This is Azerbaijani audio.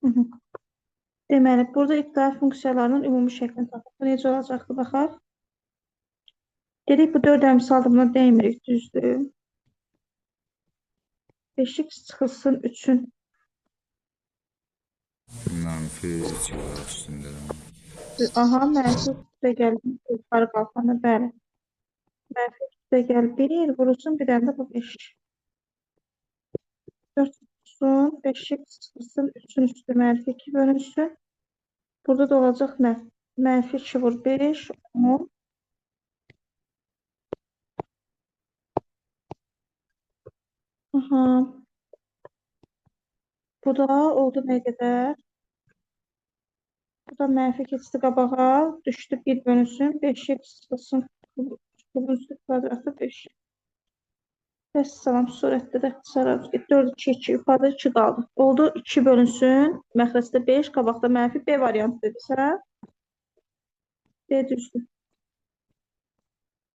Hı hı. Deməli, burada ibtidai funksiyalarının ümumi şəklini tapıb. Bu necə olacaqdı, baxaq. Dedik, bu 4 əmsalda buna dəymirik, düzdür. 5x çıxılsın 3-ün. Mənfi 2 var üstündə. Aha, mənfi üstə gəldi. Yuxarı qalxanda, bəli. Mənfi üstə gəl 1, vurulsun bir dənə də bu 5. 4 çıxılsın, 5x çıxılsın 3-ün üstü mənfi 2 bölünsün. Burada da olacaq nə? Mənfi 2 vur 5, 10. Aha. Bu da oldu nə qədər? Bu da mənfi keçdi qabağa, düşdü 1 bölünsün, 5x çıxılsın, kubun üstü kvadratı 5. Vəssalam, surətdə də ixtisara 4, 2, 2, yuxarıda 2 qaldı. Oldu 2 bölünsün, məxrəcdə 5, qabaqda mənfi B variantı dedirsə. B düzdür.